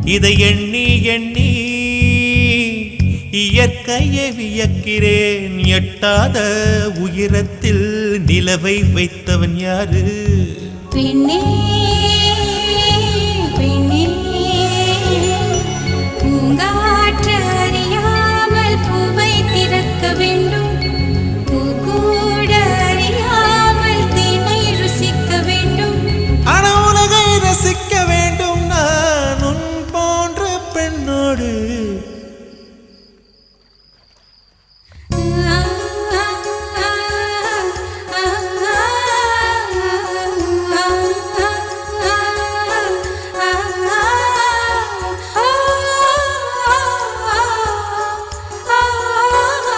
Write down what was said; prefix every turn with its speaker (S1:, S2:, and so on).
S1: இதை எண்ணி எண்ணி இயற்கையை வியக்கிறேன். எட்டாத உயரத்தில் நிலவை வைத்தவன் யாரு?
S2: பெண்ணே பெண்ணே பூங்காற்று அறியாமல்